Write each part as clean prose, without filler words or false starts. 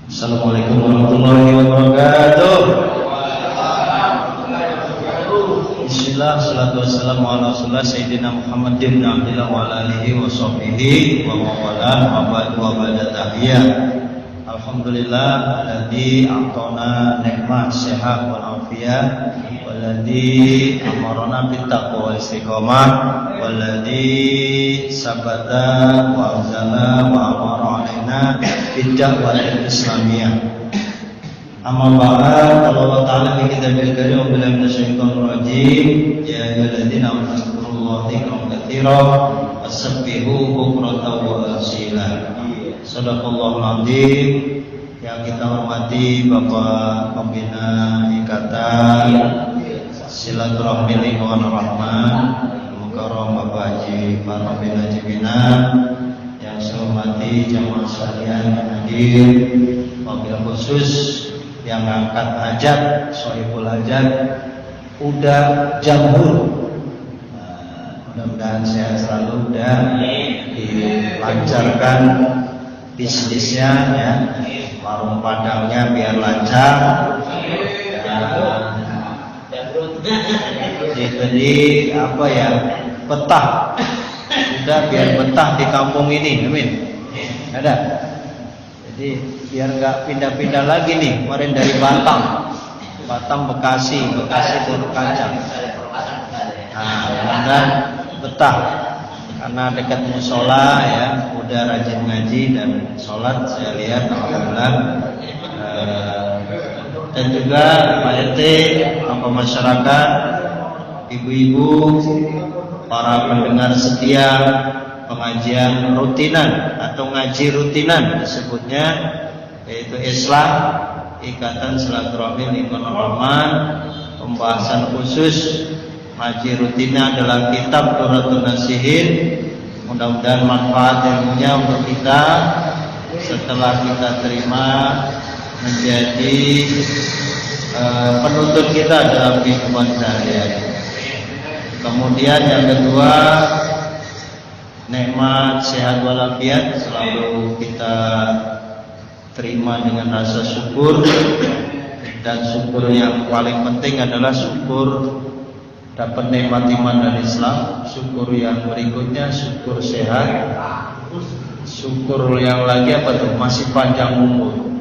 Assalamualaikum warahmatullahi wabarakatuh. Bismillah, salatu wassalamu ala rasulillah Sayyidina Muhammadin Abdillah wa alihi wa sahbihi wa mawalah wa ba'du wa ba'da tahiyah. Alhamdulillah alladzi a'tana nikmat sehat wal afiyah walladzi amarna bit taqwa wal istiqamah walladzi sabata wa anzala wa amara alaina bid da'watil islamiyah. Amma ba'd, Allah Ta'ala fi kitabil karim wa billahi minasyaitonir rajim. Ya ayyuhalladzina amanu dzkurullaha dzikran katsira wasabbihuhu bukratan wa asila. Shadaqallahul azim. Yang kita hormati Bapak Pembina Ikatan Silaturahmi Lingkungan Rahman Mukarram Bapak Haji Farobin Haji Bina. Yang saya hormati jamaah sekalian yang hadir, wabil khusus yang angkat hajat, sohibul hajat, udah jamhur. Mudah-mudahan sehat selalu dan dilancarkan bisnisnya, ya, warung padangnya biar lancar, diberi apa ya, betah, udah biar betah di kampung ini, amin. Ada. Jadi biar nggak pindah-pindah lagi nih. Kemarin dari Batam Bekasi turun kacang. Nah, betah karena dekat musola, ya, udah rajin ngaji dan sholat. Saya lihat alhamdulillah. Dan juga Pak RT, apa masyarakat, ibu-ibu, para pendengar setia pengajian rutinan atau ngaji rutinan disebutnya, yaitu Islam Ikatan Silaturahmi Lingkungan Rahman. Pembahasan khusus ngaji rutinnya adalah kitab Durratun Nasihin. Mudah-mudahan manfaat ilmunya untuk kita setelah kita terima menjadi penuntut kita dalam kehidupan sehari-hari. Kemudian yang kedua, nikmat sehat walafiat selalu kita terima dengan rasa syukur, dan syukur yang paling penting adalah syukur dapat nikmat iman dan Islam. Syukur yang berikutnya syukur sehat. Syukur yang lagi apa tuh? Masih panjang umur.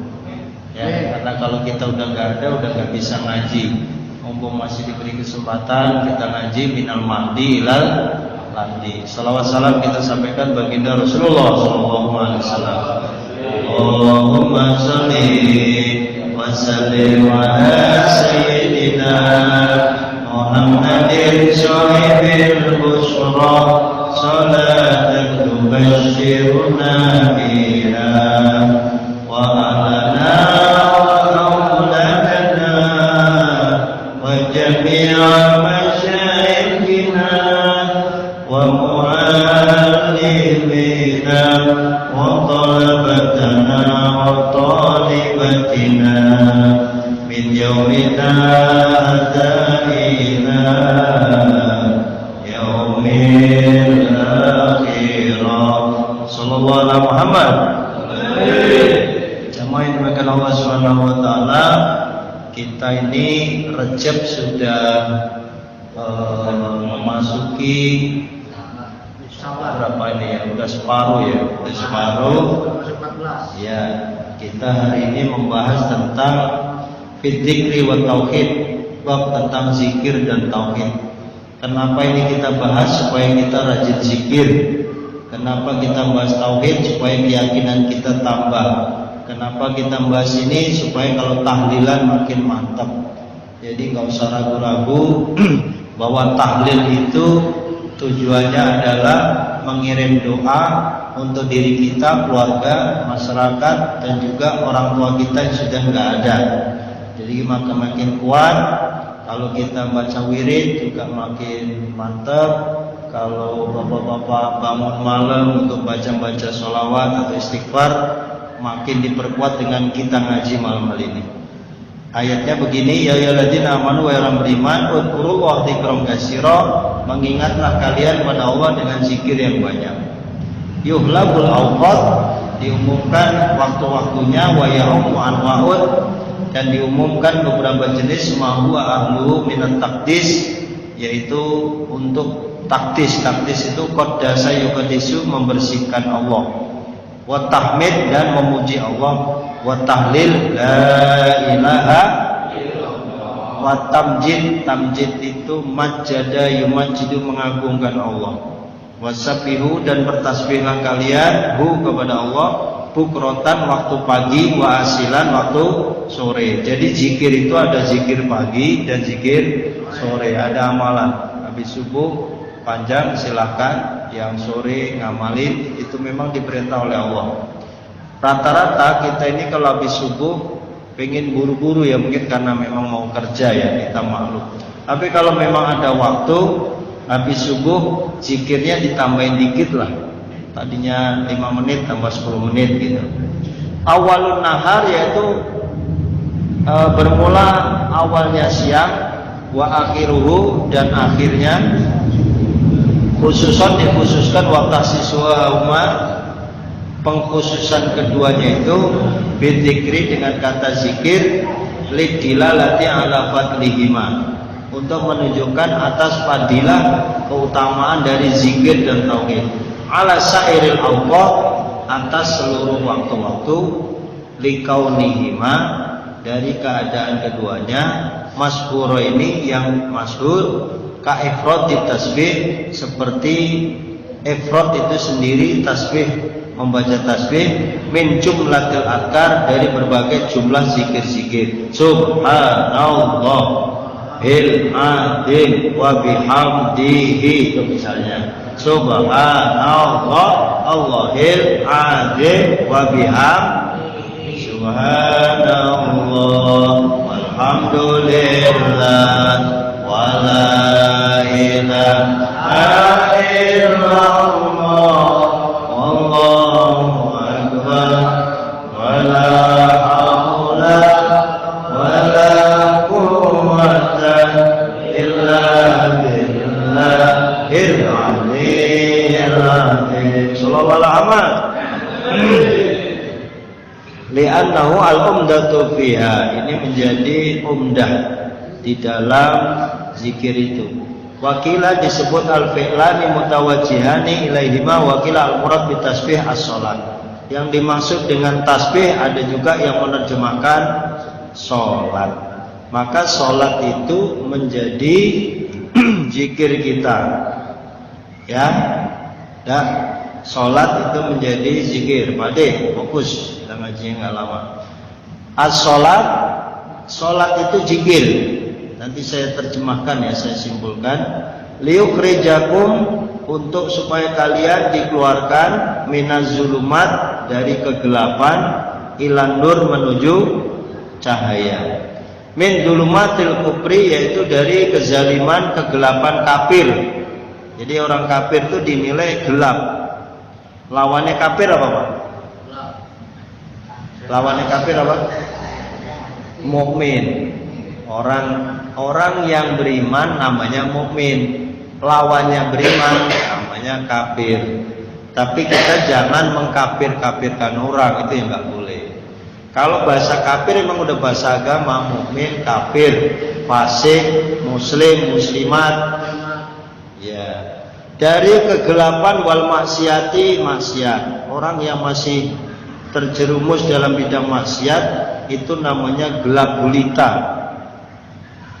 Ya, karena kalau kita udah nggak ada, udah nggak bisa ngaji. Mumpung masih diberi kesempatan kita ngaji minal mahdi ilal lahdi. Salawat salam kita sampaikan baginda Rasulullah sallallahu alaihi wasallam. Allahumma shalli wa sallim ala sayyidina Muhammadin sahibil busyra salatan tubashshiruna biha wa alana wa auladana wa jami'a masyayikhina wa mu'allimina wa talabatana wa talibatina min yawmina hatta ila yaumil akhirah. Sallallahu alaihi Muhammad. Jamaah yang dimuliakan Allah Subhanahu wa taala, kita ini Rejab sudah memasuki berapa ini ya? Udah separuh ya, udah separuh. Ya, kita hari ini membahas tentang fidzikri wa tauhid, bab tentang zikir dan tauhid. Kenapa ini kita bahas? Supaya kita rajin zikir. Kenapa kita bahas tauhid? Supaya keyakinan kita tambah. Kenapa kita bahas ini? Supaya kalau tahlilan makin mantap. Jadi nggak usah ragu-ragu bahwa tahlil itu tujuannya adalah mengirim doa untuk diri kita, keluarga, masyarakat, dan juga orang tua kita yang sudah nggak ada. Jadi makin kuat. Kalau kita baca wirid juga makin mantap. Kalau bapak-bapak bangun malam untuk baca sholawat atau istighfar, makin diperkuat dengan kita ngaji malam hari ini. Ayatnya begini, ya ayyuhalladzina amanu wa yang beriman, udzurullaha dzikran katsira, mengingatlah kalian pada Allah dengan zikir yang banyak. Yuhlabul awqat, diumumkan waktu-waktunya, wa ya'umu anwa'un, dan diumumkan beberapa jenis ma huwa ahluhu minat takdis, yaitu untuk takdis. Takdis itu qaddasa yuqaddisu, membersihkan Allah, wa tahmid, dan memuji Allah, wa tahlil la ilaha, wa tamjid. Tamjid itu majjada yumajidu, mengagungkan Allah, wa sabihu, dan bertasbihlah kalian hu, kepada Allah, bukrotan, waktu pagi, wa asilan, waktu sore. Jadi zikir itu ada zikir pagi dan zikir sore. Ada amalan habis subuh panjang, silahkan. Yang sore ngamalin, itu memang diperintah oleh Allah. Rata-rata kita ini kalau habis subuh pengen buru-buru ya, mungkin karena memang mau kerja ya, kita maklum. Tapi kalau memang ada waktu habis subuh, zikirnya ditambahin dikit lah. Tadinya 5 menit tambah 10 menit gitu. Awalun nahar, yaitu bermula awalnya siang, wa akhiruhu, dan akhirnya, khususan dikhususkan wa takhsisuha umma, pengkhususan keduanya itu bidzikri, dengan kata zikir, lidilalati ala fadlihima, untuk menunjukkan atas fadilah, keutamaan dari zikir dan tauhid, ala sairil awqat, atas seluruh waktu-waktu, likaunihima, dari keadaan keduanya, masyhur ini yang masyhur, ka ifrad tasbih, seperti ifrad itu sendiri tasbih, membaca tasbih, min jumlatil adkar, dari berbagai jumlah zikir-zikir, subhanallah il adil wa bihamdihi, itu misalnya subhanallah Allahil adil wa bihamdihi, subhanallah walhamdulillah wa la ilaha illallah wallahu akbar wa la haula wa la quwwata illa billahil aliyyil azim. Sallallahu alaihi li'annahu al-umdatu fiha, ini menjadi umdah di dalam zikir itu. Wakila disebut al-fi'lani mutawajjihani ilaihima, wakila al-murad bitasbih as-salat. Yang dimaksud dengan tasbih ada juga yang menerjemahkan salat. Maka salat itu menjadi zikir kita. Ya. Dan salat itu menjadi zikir. Pade, fokus. Kita ngajinya enggak lama. As-salat, salat itu zikir. Nanti saya terjemahkan ya, saya simpulkan. Liyukhrijakum, untuk supaya kalian dikeluarkan, minaz zulumat, dari kegelapan, ilan nur, menuju cahaya. Min zulumatil kufri, yaitu dari kezaliman, kegelapan kafir. Jadi orang kafir itu dinilai gelap. Lawannya kafir apa Pak? Lawannya kafir apa? Mukmin. Orang yang beriman namanya mukmin, lawannya beriman namanya kafir. Tapi kita jangan mengkafir-kafirkan orang, itu yang nggak boleh. Kalau bahasa kafir memang udah bahasa agama, mukmin, kafir, fasik, muslim, muslimat. Ya, dari kegelapan wal maksiati, maksiat. Orang yang masih terjerumus dalam bidang maksiat itu namanya gelap gulita.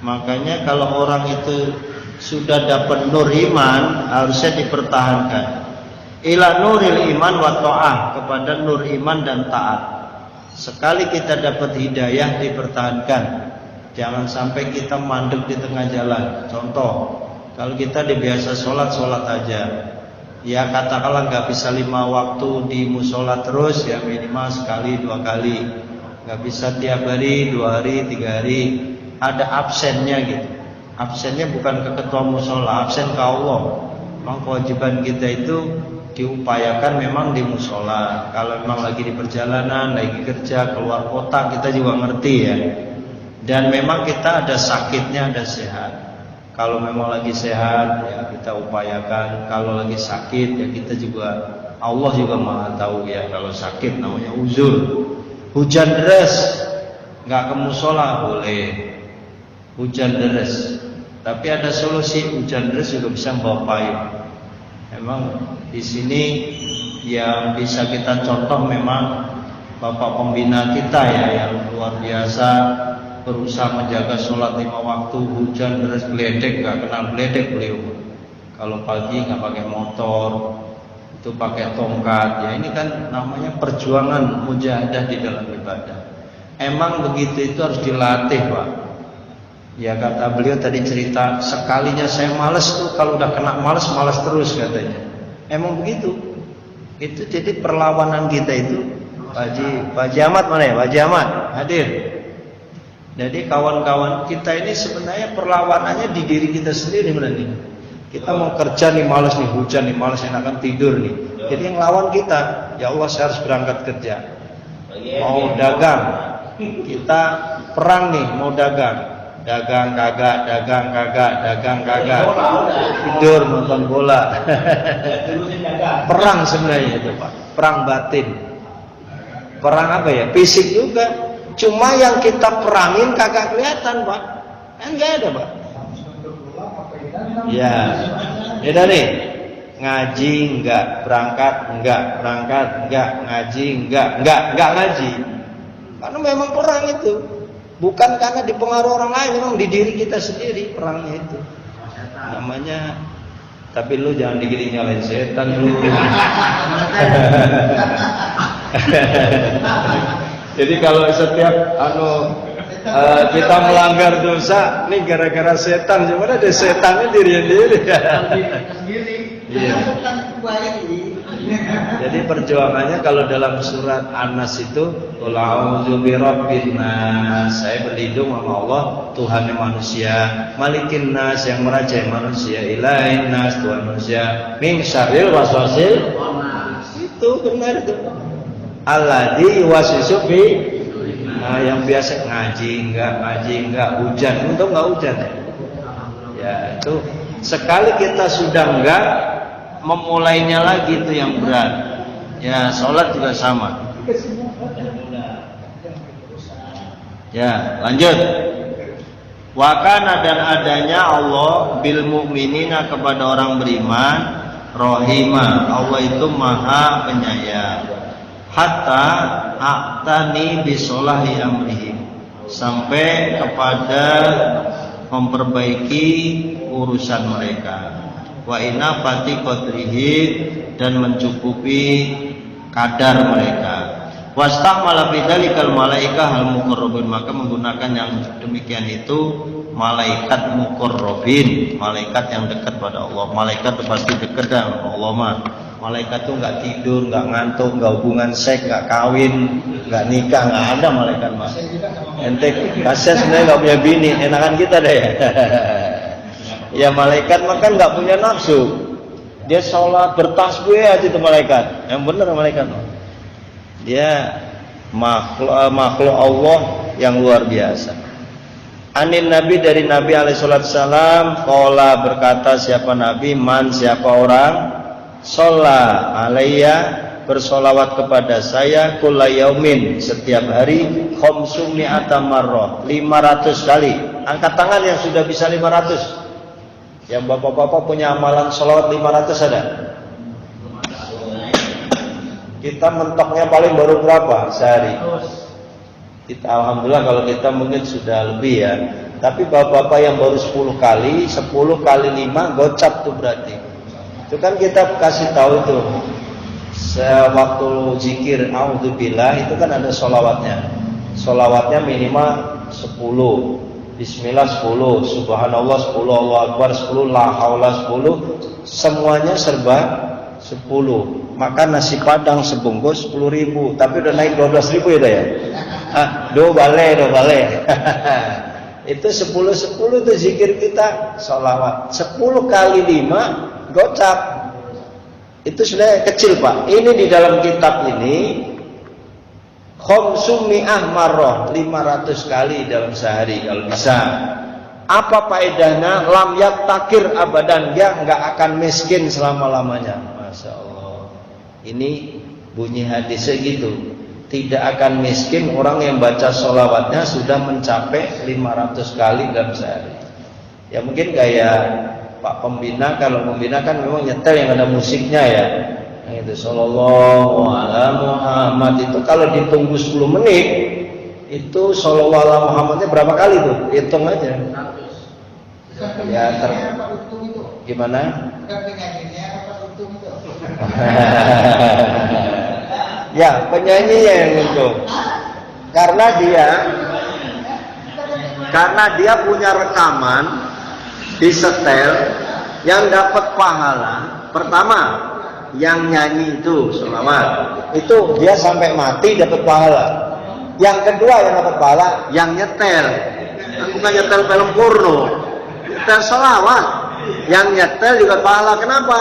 Makanya kalau orang itu sudah dapat nur iman, harusnya dipertahankan. Ila nuril iman wa ta'ah, kepada nur iman dan taat. Sekali kita dapat hidayah, dipertahankan. Jangan sampai kita mandek di tengah jalan. Contoh, kalau kita dibiasa sholat aja. Ya katakanlah nggak bisa 5 waktu di musola terus, ya minimal sekali 2 kali. Nggak bisa tiap hari, 2 hari, 3 hari. Ada absennya gitu. Absennya bukan ke ketua musola, absen ke Allah. Memang kewajiban kita itu diupayakan memang di musola. Kalau memang lagi di perjalanan, lagi kerja, keluar kota, kita juga ngerti ya. Dan memang kita ada sakitnya, ada sehat. Kalau memang lagi sehat, ya kita upayakan. Kalau lagi sakit, ya kita juga Allah juga maha tahu ya. Kalau sakit namanya uzur. Hujan deras nggak ke musola boleh. Hujan deras, tapi ada solusi. Hujan deras juga bisa bawa payung. Memang di sini yang bisa kita contoh memang Bapak pembina kita ya, yang luar biasa berusaha menjaga sholat 5 waktu. Hujan deras geledek, nggak kenal geledek beliau. Kalau pagi nggak pakai motor, itu pakai tongkat. Ya ini kan namanya perjuangan mujahadah di dalam ibadah. Emang begitu itu harus dilatih, Pak. Ya kata beliau tadi cerita, sekalinya saya malas tuh, kalau udah kena malas terus katanya. Emang begitu. Itu jadi perlawanan kita itu. Pak Haji Ahmad mana ya? Pak Haji Ahmad hadir. Jadi kawan-kawan kita ini sebenarnya perlawanannya di diri kita sendiri berarti. Kita mau kerja nih malas nih, hujan nih malas, enakan tidur nih. Jadi yang lawan kita, ya Allah saya harus berangkat kerja. Mau dagang, kita perang nih, mau dagang. Dagang kagak, tidur nonton bola. Perang sebenarnya itu Pak, perang batin. Perang apa ya? Fisik juga. Cuma yang kita perangin kagak kelihatan Pak. Kan nggak ada Pak. Ya, beda nih. Ngaji enggak, berangkat enggak, ngaji enggak ngaji. Karena memang perang itu. Bukan karena dipengaruhi orang lain, memang di diri kita sendiri perangnya itu. Namanya, tapi lu jangan digiring nyalain setan lu. Jadi kalau setiap kita melanggar dosa, nih gara-gara setan, sebenarnya ada setannya diri sendiri. Iya. Jadi perjuangannya kalau dalam surat An-Nas itu, qul a'udzu birabbin nas, saya berlindung sama Allah, Tuhan manusia, malikin nas, yang merajai manusia, ilahin nas, Tuhan manusia, min syarril waswasil. Itu benar itu. Alladzi yuwaswisu fi, nah, yang biasa ngaji enggak, hujan, untung enggak hujan. Ya, itu sekali kita sudah enggak, memulainya lagi itu yang berat. Ya, sholat juga sama. Ya, lanjut. Wakana, dan adanya Allah bil mu'minina, kepada orang beriman, rohima, Allah itu maha penyayang. Hatta a'tani bisolahi amrihim, sampai kepada memperbaiki urusan mereka. Wa inna fati qadrihi, dan mencukupi kadar mereka. Wastamala bidzalikal malaikah al muqarrabin, maka menggunakan yang demikian itu malaikat muqarrabin, malaikat yang dekat pada Allah. Malaikat itu pasti dekat dengan Allah mah. Malaikat tuh nggak tidur, nggak ngantuk, nggak hubungan seks, nggak kawin, nggak nikah, nggak ada malaikat mah. Ente kasihan sebenarnya nggak punya bini, enakan kita deh ya. Ya malaikat mah kan nggak punya nafsu, dia sholat bertasbih aja itu malaikat. Yang benar malaikat mah. Dia makhluk Allah yang luar biasa. Anin Nabi, dari Nabi alaihissalam, qala, berkata siapa Nabi, man, siapa orang, sholla alayya, bersolawat kepada saya, kulla yaumin, setiap hari, khamsumi'ata marrah, 500 kali. Angkat tangan yang sudah bisa 500. Yang bapak-bapak punya amalan sholawat 500 ada? Kita mentoknya paling baru berapa sehari? Kita alhamdulillah kalau kita mungkin sudah lebih ya. Tapi bapak-bapak yang baru 10 kali, 10 kali 5 gocap tuh berarti. Itu kan kita kasih tahu tuh. Sewaktu zikir a'udzubillah itu kan ada sholawatnya. Sholawatnya minimal 10. Bismillah 10, subhanallah 10, Allahu akbar 10, la haula 10, semuanya serba 10. Makan nasi padang sebungkus 10.000, tapi udah naik 12.000 ya ya. Do bale. Itu 10 itu zikir kita, sholawat. 10 kali 5 gocap. Itu sudah kecil Pak. Ini di dalam kitab ini khamsumi'ah marrah, 500 kali dalam sehari kalau bisa. Apa faedahnya? Lam yaktakir abadan, dia enggak akan miskin selama-lamanya. Masya Allah. Ini bunyi hadisnya gitu. Tidak akan miskin orang yang baca sholawatnya sudah mencapai 500 kali dalam sehari. Ya mungkin kayak Pak Pembina, kalau pembina kan memang nyetel yang ada musiknya ya. Yang itu Sallallahu ala Muhammad itu kalau ditunggu 10 menit itu Sallallahu ala Muhammadnya berapa kali tuh? Hitung aja. Ya gimana? Ya penyanyinya yang itu. Karena dia punya rekaman disetel yang dapat pahala. Pertama yang nyanyi itu sholawat itu dia sampai mati dapat pahala. Yang kedua yang dapat pahala yang nyetel, bukan nyetel film porno, nyetel sholawat. Yang nyetel juga pahala. Kenapa?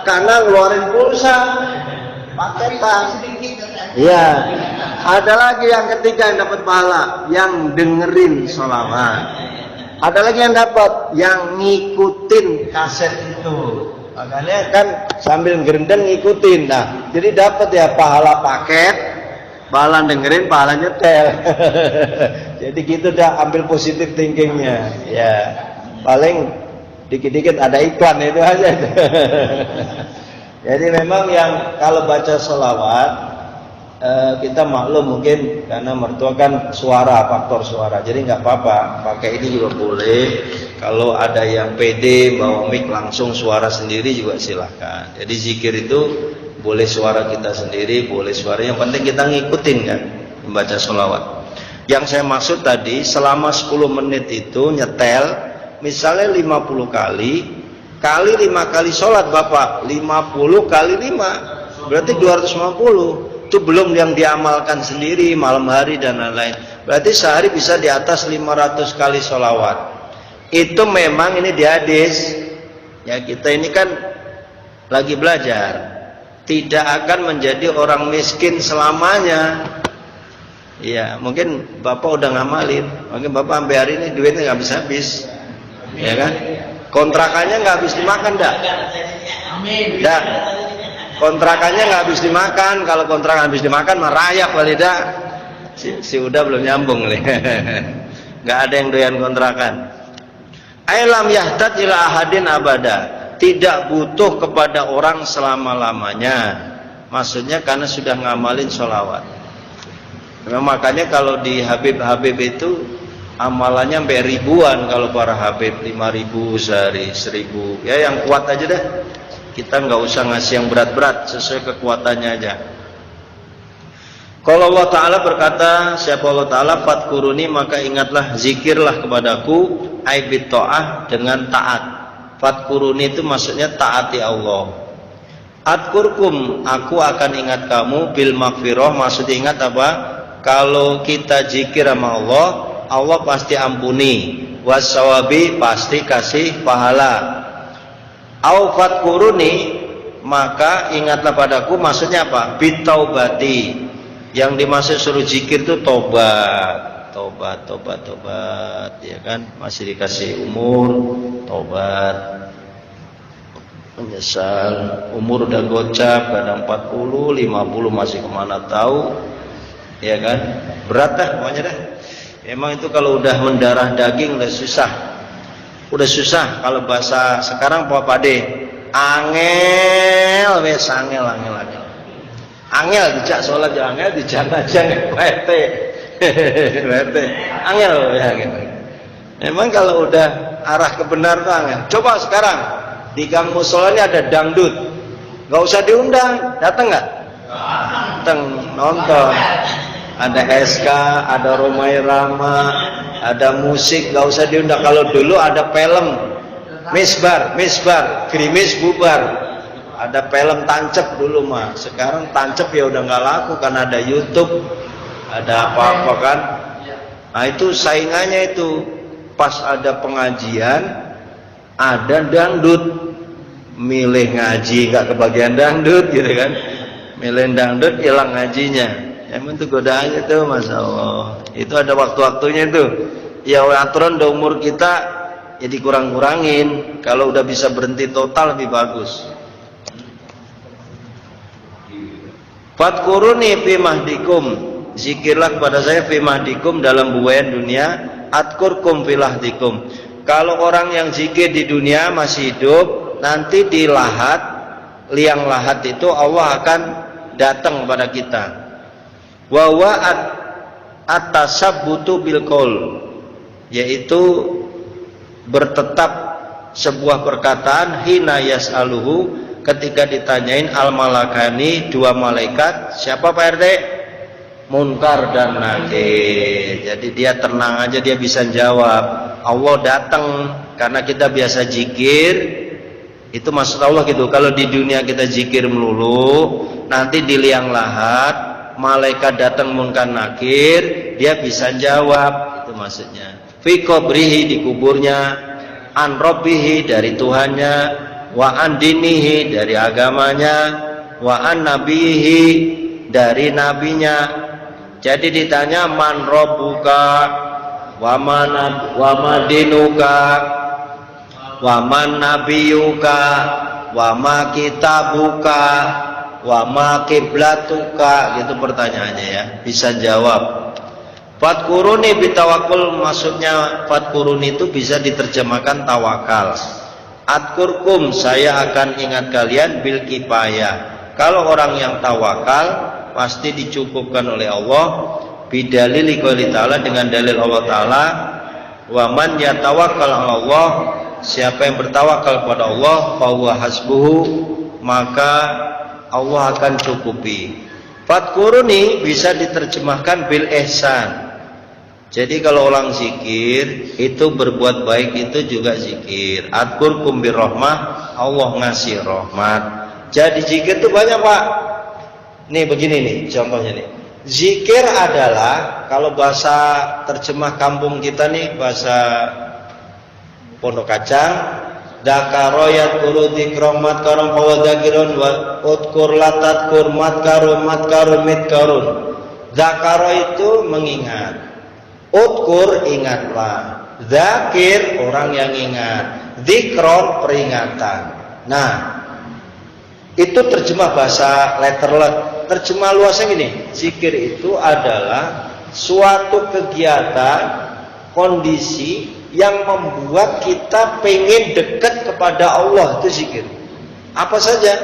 Karena ngeluarin pulsa paketan. Iya. Ada lagi yang ketiga yang dapat pahala, yang dengerin sholawat. Ada lagi yang dapat, yang ngikutin kaset itu. Makanya kan sambil gerendeng ngikutin. Nah, jadi dapat ya pahala paket, pahala dengerin, pahala nyetel. Jadi gitu dah, ambil positif thinkingnya. Ya, paling dikit-dikit ada iklan itu aja. Jadi memang yang kalau baca sholawat kita maklum mungkin karena mertua kan suara, faktor suara. Jadi nggak apa-apa, pakai ini juga boleh. Kalau ada yang pede bawa mic langsung suara sendiri juga silahkan. Jadi zikir itu boleh suara kita sendiri, boleh suara. Yang penting kita ngikutin kan membaca sholawat. Yang saya maksud tadi selama 10 menit itu nyetel, misalnya 50 kali 5 kali sholat Bapak, 50 kali 5 berarti 250. Itu belum yang diamalkan sendiri malam hari dan lain-lain. Berarti sehari bisa di atas 500 kali sholawat. Itu memang ini di hadis. Ya kita ini kan lagi belajar. Tidak akan menjadi orang miskin selamanya. Ya mungkin Bapak udah ngamalin. Mungkin Bapak sampai hari ini duitnya nggak habis-habis. Ya kan? Kontrakannya nggak habis dimakan dah. Amin. Dah. Kontrakannya nggak habis dimakan. Kalau kontrakan habis dimakan mah rayap kali dah. Si udah belum nyambung nih. Nggak ada yang doyan kontrakan. Ailam yahtad ila ahadin abada. Tidak butuh kepada orang selama-lamanya. Maksudnya karena sudah ngamalin sholawat. Makanya kalau di Habib-Habib itu amalannya sampai ribuan. Kalau para Habib 5.000 sehari, 1.000. Ya yang kuat aja deh. Kita nggak usah ngasih yang berat-berat, sesuai kekuatannya aja. Kalau Allah Ta'ala berkata, siapa Allah Ta'ala, fatkuruni maka ingatlah, zikirlah kepadaku, aibit ta'ah dengan taat. Fatkuruni itu maksudnya taati Allah. Atkurkum, aku akan ingat kamu, bil makfirah, maksudnya ingat apa? Kalau kita zikir sama Allah, Allah pasti ampuni. Wassawabi, pasti kasih pahala. Au fatkuruni, maka ingatlah padaku, maksudnya apa? Bitaubati. Yang dimaksud suruh zikir itu tobat, ya kan? Masih dikasih umur, tobat. Menyesal, umur udah gocap, kadang 40, 50 masih kemana tahu, ya kan? Berat dah, pokoknya dah. Emang itu kalau udah mendarah daging udah susah. Udah susah kalau bahasa sekarang Pak Pade. Angel, wes angel. Angel dijak sholat ya angel, dijak aja PRT. Angel ya gitu. Memang kalau udah arah kebenaran tuh angel. Coba sekarang di gang musola ini ada dangdut. Gak usah diundang, datang nggak? Datang nonton. Ada SK, ada Romai Rama, ada musik, gak usah diundang. Kalau dulu ada film, misbar, gerimis bubar. Ada film tancep dulu mah. Sekarang tancep ya udah nggak laku karena ada YouTube, ada apa-apa kan. Nah itu saingannya itu. Pas ada pengajian, ada dangdut. Milih ngaji nggak kebagian dangdut gitu kan. Milih dangdut hilang ngajinya. Emang itu godaannya tuh, Masya Allah. Itu ada waktu-waktunya itu. Ya aturan udah umur kita ya dikurang-kurangin. Kalau udah bisa berhenti total lebih bagus. Fadkuruni fi mahdikum, zikirlah kepada saya fi mahdikum dalam buayan dunia, adkurkum fi lahdikum. Kalau orang yang zikir di dunia masih hidup, nanti di lahat, liang lahat itu Allah akan datang kepada kita. Wa wa at-tasabbutu bil qaul, yaitu bertetap sebuah perkataan hina yas'aluhu, ketika ditanyain al-malakani, dua malaikat. Siapa Pak RT? Munkar dan Nakir. Jadi dia tenang aja, dia bisa jawab. Allah datang karena kita biasa zikir. Itu maksud Allah gitu. Kalau di dunia kita zikir melulu, nanti di liang lahat malaikat datang Munkar Nakir, dia bisa jawab. Itu maksudnya. Fi qabrihi, di kuburnya, an rabbihi, dari Tuhannya, wa an dinihi, dari agamanya, wa an nabihi, dari nabinya. Jadi ditanya man rabbuka, wa ma dinuka, wa man nabiyuka, wa ma kitabuka, wa ma kiblatuka, gitu pertanyaannya ya. Bisa jawab. Fadkuruni bitawakul, maksudnya fadkuruni itu bisa diterjemahkan tawakal. Adkurkum, saya akan ingat kalian bil kifayah. Kalau orang yang tawakal pasti dicukupkan oleh Allah, bidalil qouli ta'ala, dengan dalil Allah Ta'ala, wa man yatawakkal 'ala Allah, siapa yang bertawakal kepada Allah, fa huwa hasbuhu, maka Allah akan cukupi. Fadkuruni bisa diterjemahkan bil ihsan. Jadi kalau orang zikir itu berbuat baik, itu juga zikir. Adkurkum birrahmah, Allah ngasih rahmat. Jadi zikir itu banyak Pak. Nih begini nih contohnya nih. Zikir adalah, kalau bahasa terjemah kampung kita nih, bahasa Pondok Kacang, dakaro yadkuru dzikra matkarun fawadakirun wa udkur latadkur matkarun mitkarun. Dakaro itu mengingat, udkur ingatlah, zakir orang yang ingat, dzikron peringatan. Nah, itu terjemah bahasa letterlet. Terjemah luasnya gini, zikir itu adalah suatu kegiatan, kondisi yang membuat kita pengen dekat kepada Allah, itu zikir. Apa saja?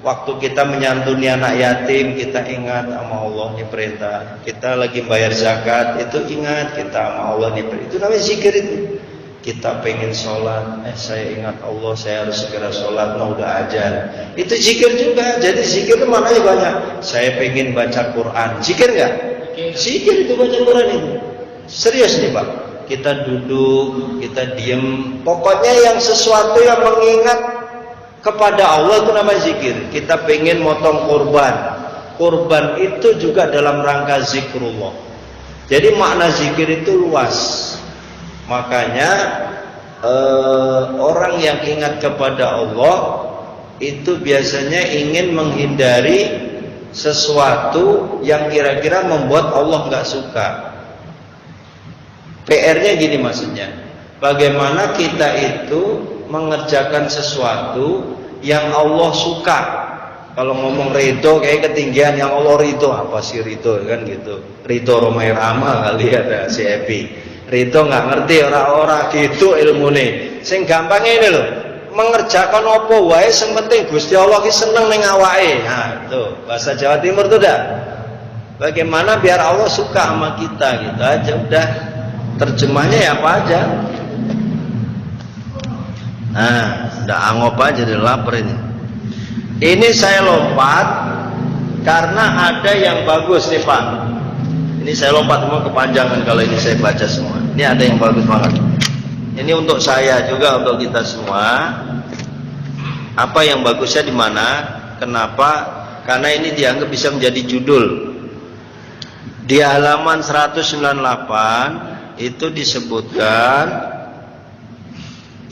Waktu kita menyantuni anak yatim, kita ingat sama Allah, ini perintah. Kita lagi bayar zakat, itu ingat kita sama Allah, ini perintah. Itu namanya zikir itu. Kita pengen sholat, saya ingat Allah, saya harus segera sholat, udah ajan. Itu zikir juga. Jadi zikir itu maknanya banyak. Saya pengen baca Quran, zikir nggak? Zikir itu baca Quran itu. Serius nih Pak. Kita duduk, kita diem. Pokoknya yang sesuatu yang mengingat kepada Allah itu namanya zikir. Kita pengen motong kurban. Kurban itu juga dalam rangka zikrullah. Jadi makna zikir itu luas. Makanya orang yang ingat kepada Allah itu biasanya ingin menghindari sesuatu yang kira-kira membuat Allah nggak suka. PR-nya gini maksudnya, bagaimana kita itu mengerjakan sesuatu yang Allah suka. Kalau ngomong ridho kayak ketinggian, yang Allah ridho, apa sih ridho kan gitu. Ridho Romai Rama kali ada si Epi. Ridho nggak ngerti orang-orang gitu ilmune. Sing gampang ini loh, mengerjakan apa wae sing penting Gusti Allah ki seneng ning awake. Nah, itu bahasa Jawa Timur tuh dah. Bagaimana biar Allah suka sama kita, gitu aja udah. Terjemahnya ya apa aja. Nah, udah angop aja, udah lapar ini. Ini saya lompat karena ada yang bagus nih Pak. Ini saya lompat semua kepanjangan kalau ini saya baca semua. Ini ada yang bagus banget. Ini untuk saya juga, untuk kita semua. Apa yang bagusnya di mana? Kenapa? Karena ini dianggap bisa menjadi judul. Di halaman 198 itu disebutkan,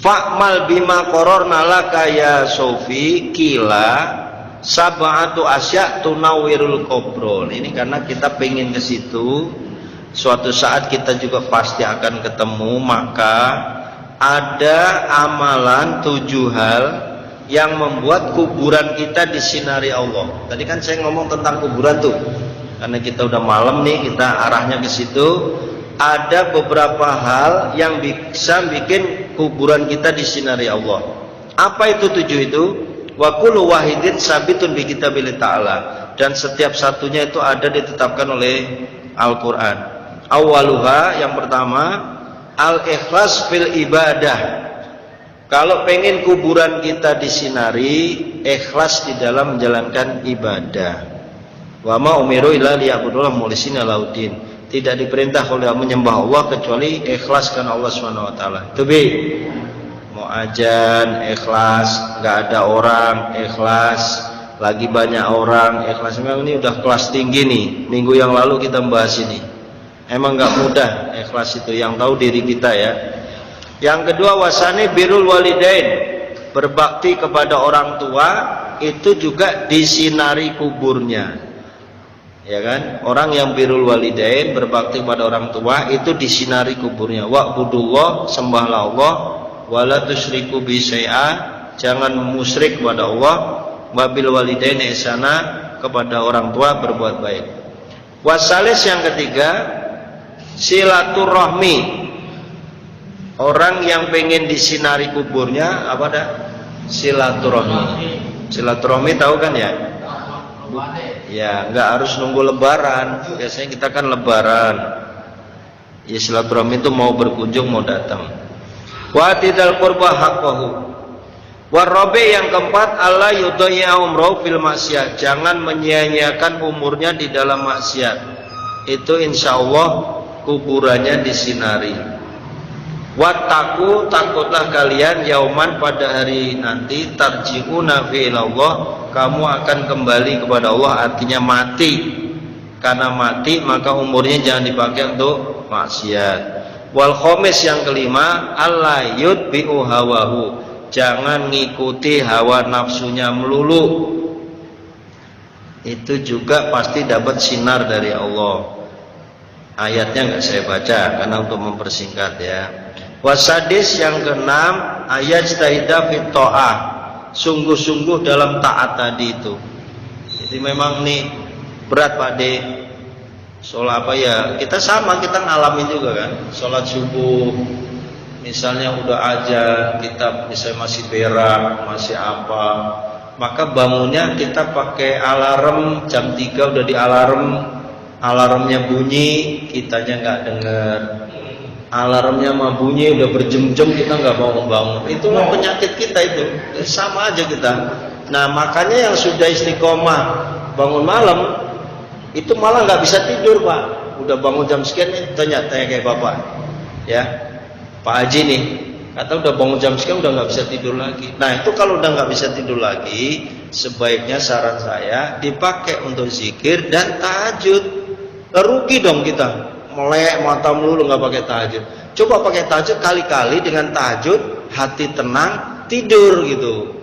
Fa'mal bima qororna laka ya Sofi kila sab'atu asya tunawirul qobrol. Ini karena kita pengen ke situ, suatu saat kita juga pasti akan ketemu. Maka ada amalan 7 hal yang membuat kuburan kita disinari Allah. Tadi kan saya ngomong tentang kuburan tuh, karena kita udah malam nih, kita arahnya ke situ. Ada beberapa hal yang bisa bikin kuburan kita disinari Allah. Apa itu 7 itu? Wa kullu wahidin sabitun bi kitabillah ta'ala. Dan setiap satunya itu ada ditetapkan oleh Al-Quran. Awaluha, yang pertama, al-ikhlas fil ibadah. Kalau pengen kuburan kita disinari, ikhlas di dalam menjalankan ibadah. Wa ma umiru illa liya'budullaha mukhlishina lahuddin. Tidak diperintah oleh menyembah Allah kecuali ikhlas karena Allah Subhanahu wa taala. Itu B. Mau ajan ikhlas, enggak ada orang ikhlas, lagi banyak orang ikhlas. Memang ini udah kelas tinggi nih. Minggu yang lalu kita bahas ini. Emang enggak mudah ikhlas itu, yang tahu diri kita ya. Yang kedua, wasane birrul walidain, berbakti kepada orang tua itu juga disinari kuburnya, ya kan? Orang yang birrul walidain, berbakti kepada orang tua itu disinari kuburnya. Wa'budullah, sembahlah Allah, wala tusyriku bi syai'a, jangan musyrik kepada Allah, wabil walidain ihsana, kepada orang tua berbuat baik. Wasalis, yang ketiga, silaturahmi. Orang yang pengen disinari kuburnya apa dah? Silaturahmi. Silaturahmi tahu kan ya? Ya, nggak harus nunggu lebaran. Biasanya kita kan lebaran. Ya, silaturahmi itu mau berkunjung, mau datang. Wa tidal qurba haqqahu. Warabi, yang keempat, Allah yudhayya umroh fil maksiat. Jangan menyia-nyiakan umurnya di dalam maksiat. Itu insya Allah kuburannya disinari. Wattaku, takutlah kalian yauman, pada hari nanti, tarji'una fi ilallah, kamu akan kembali kepada Allah, artinya mati. Karena mati maka umurnya jangan dipakai untuk maksiat. Wal khamis, yang kelima, alla yutbi'u hawahu, jangan ngikuti hawa nafsunya melulu. Itu juga pasti dapat sinar dari Allah. Ayatnya nggak saya baca karena untuk mempersingkat ya. Wasadis, yang keenam, ayat jtahida fit ta'ah, sungguh-sungguh dalam taat tadi itu. Jadi memang nih berat Pak De. Soal apa ya? Kita sama, kita ngalamin juga kan. Sholat subuh, misalnya udah aja, kita misalnya masih berak, masih apa, maka bangunnya kita pakai alarm jam 3 udah di alarmnya bunyi, kitanya nggak dengar. Alarmnya mah bunyi udah berjam-jam, kita nggak bangun-bangun. Itulah penyakit kita itu, sama aja kita. Nah makanya yang sudah istiqomah bangun malam itu malah nggak bisa tidur Pak. Udah bangun jam sekian nih, tanya kayak bapak ya, Pak Haji nih, kata udah bangun jam sekian udah nggak bisa tidur lagi. Nah itu kalau udah nggak bisa tidur lagi, sebaiknya saran saya dipakai untuk zikir dan tahajud. Rugi dong kita, melek mata melulu nggak pakai tahajud. Coba pakai tahajud kali-kali, dengan tahajud hati tenang, tidur gitu.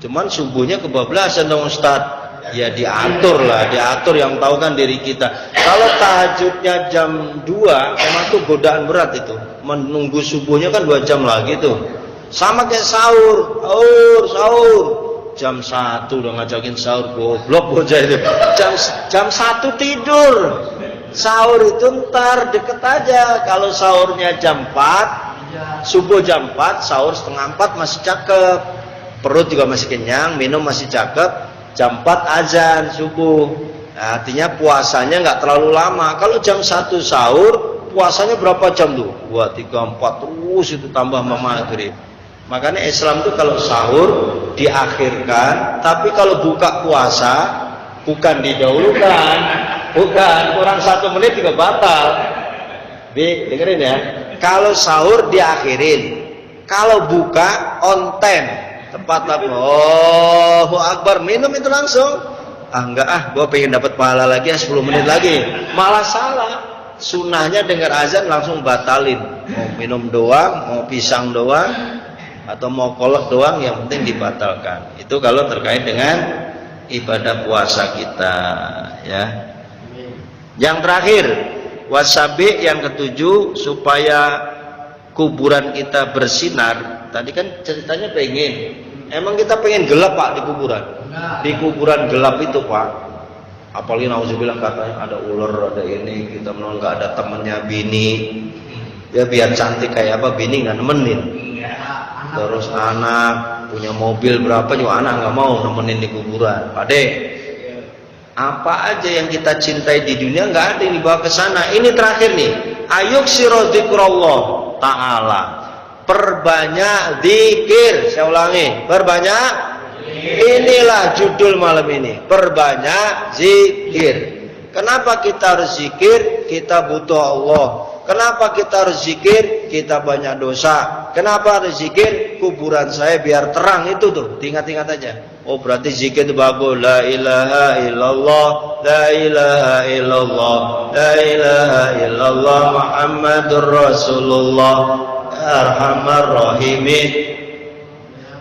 Cuman subuhnya kebablasan dong Ustaz. Ya diatur lah, diatur, yang tahu kan diri kita. Kalau tahajudnya jam 2 emang tuh godaan berat itu. Menunggu subuhnya kan 2 jam lagi tuh. Sama kayak sahur. Jam 1 udah ngajakin sahur, goblok bocah itu. Jam 1 tidur. Sahur itu ntar deket aja. Kalau sahurnya jam 4, subuh jam 4, sahur setengah 4 masih cakep. Perut juga masih kenyang, minum masih cakep. Jam 4 azan subuh. Nah, artinya puasanya nggak terlalu lama. Kalau jam 1 sahur, puasanya berapa jam tuh? 2, 3, 4 terus itu tambah maghrib. Makanya Islam tuh kalau sahur diakhirkan, tapi kalau buka puasa bukan didahulukan. Bukan, kurang 1 menit juga batal. Dengerin ya. Kalau sahur diakhirin, kalau buka on time. Tepat lah, Allahu Akbar, minum itu langsung. Enggak gue pengen dapat pahala lagi 10 menit lagi. Malah salah. Sunnahnya dengar azan langsung batalin. Mau minum doang, mau pisang doang, atau mau kolak doang, yang penting dibatalkan. Itu kalau terkait dengan ibadah puasa kita ya. Yang terakhir, wasabi, yang ketujuh, supaya kuburan kita bersinar. Tadi kan ceritanya pengen Emang kita pengen gelap Pak di kuburan? Di kuburan gelap itu Pak, apalagi nauzubillah katanya ada ular, ada ini, kita menolak nggak ada temennya bini, ya biar cantik kayak apa bini nggak nemenin, terus anak punya mobil berapa juga anak nggak mau nemenin di kuburan. Pak De, apa aja yang kita cintai di dunia nggak ada yang dibawa ke sana. Ini terakhir nih, ayuk sirodzikrullah ta'ala, perbanyak zikir. Saya ulangi, perbanyak. Inilah judul malam ini, perbanyak zikir. Kenapa kita harus zikir? Kita butuh Allah. Kenapa kita harus zikir? Kita banyak dosa. Kenapa harus zikir? Kuburan saya biar terang, itu tuh, ingat-ingat aja. Oh berarti zikir itu bagus. La ilaha illallah, la ilaha illallah, la ilaha illallah Muhammadur Rasulullah. Arhamar Rahimin,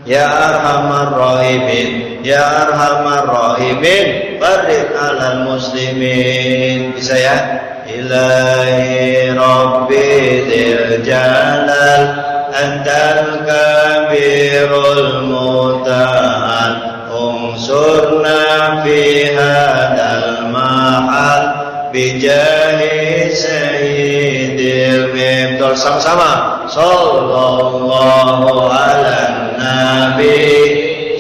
ya Arhamar Rahimin, ya Arhamar Rahimin, barik alal muslimin. Bisa ya? Ilahi Rabbi dzil jalal, antal kabirul muta'al, unsurna fi hadal mahal, bijahi sayyidil mibdal. Sama-sama. Sallallahu ala nabi,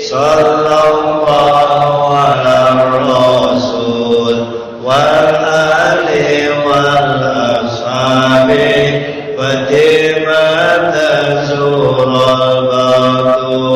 sallallahu ala rasul, wal ali wal ashabi, fatimah tazurul batu